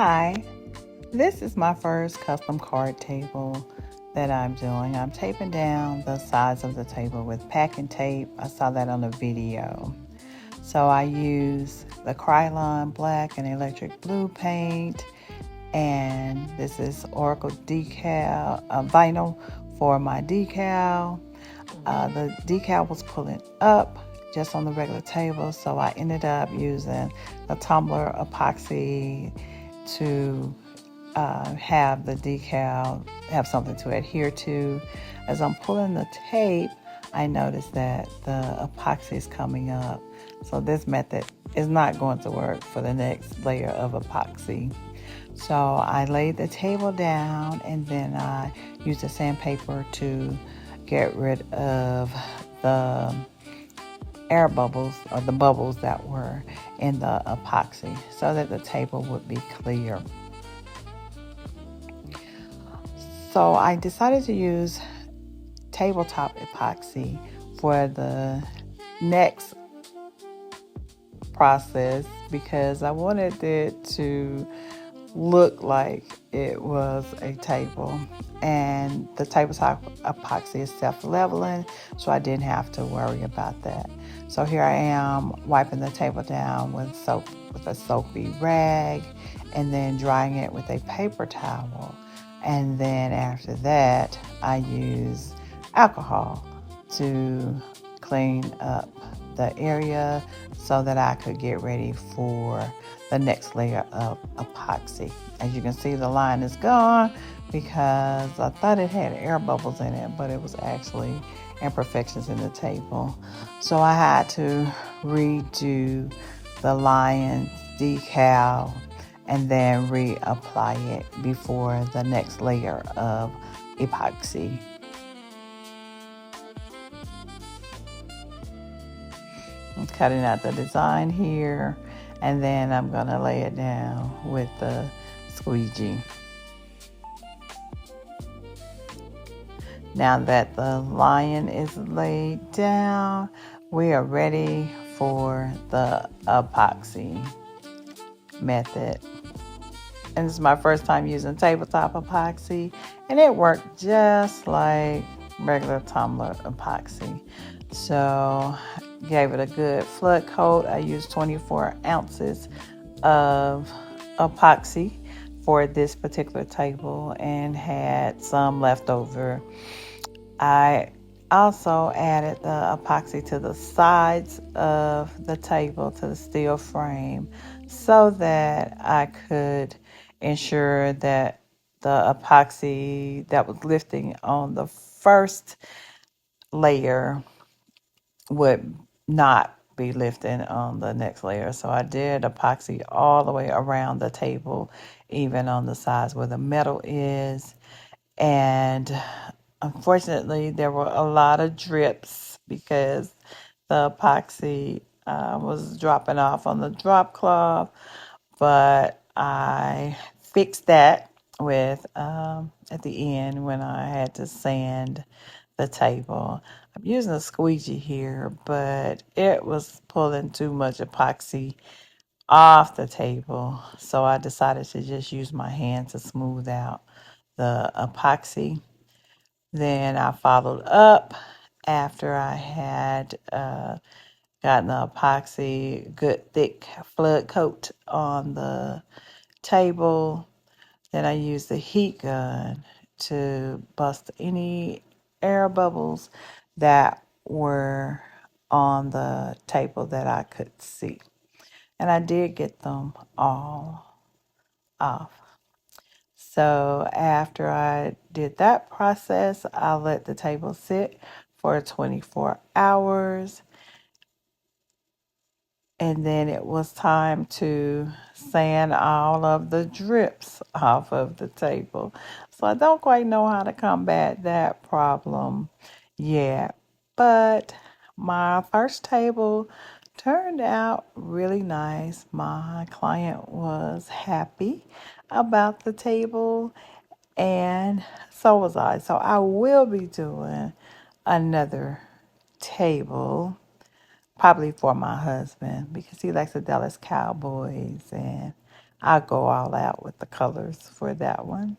Hi, this is my first custom card table that I'm doing. I'm taping down the sides of the table with packing tape. I saw that on a video. So I use the Krylon black and electric blue paint, and this is Oracle decal, vinyl for my decal. The decal was pulling up just on the regular table, so I ended up using the tumbler epoxy to have the decal have something to adhere to. As I'm pulling the tape, I noticed that the epoxy is coming up. So this method is not going to work for the next layer of epoxy. So I laid the table down and then I used the sandpaper to get rid of the air bubbles or the bubbles that were in the epoxy so that the table would be clear. So I decided to use tabletop epoxy for the next process because I wanted it to look like it was a table, and the tabletop epoxy is self-leveling, so I didn't have to worry about that. So here I am wiping the table down with a soapy rag and then drying it with a paper towel, and then after that I use alcohol to clean up the area so that I could get ready for the next layer of epoxy. As you can see, the line is gone because I thought it had air bubbles in it, but it was actually imperfections in the table. So I had to redo the lion decal and then reapply it before the next layer of epoxy. I'm cutting out the design here, and then I'm going to lay it down with the squeegee. Now that the lion is laid down, we are ready for the epoxy method. And this is my first time using tabletop epoxy, and it worked just like regular tumbler epoxy. So gave it a good flood coat. I used 24 ounces of epoxy for this particular table and had some left over. I also added the epoxy to the sides of the table, to the steel frame, so that I could ensure that the epoxy that was lifting on the first layer would not be lifting on the next layer. So I did epoxy all the way around the table, even on the sides where the metal is. And unfortunately, there were a lot of drips because the epoxy was dropping off on the drop cloth. But I fixed that with at the end when I had to sand the table. I'm using a squeegee here, but it was pulling too much epoxy off the table. So I decided to just use my hand to smooth out the epoxy. Then I followed up after I had gotten the epoxy good thick flood coat on the table. Then I used the heat gun to bust any air bubbles that were on the table that I could see. And I did get them all off. So after I did that process, I let the table sit for 24 hours. And then it was time to sand all of the drips off of the table. So I don't quite know how to combat that problem yet. But my first table turned out really nice. My client was happy about the table, and so was I. So I will be doing another table, probably for my husband, because he likes the Dallas Cowboys, and I'll go all out with the colors for that one.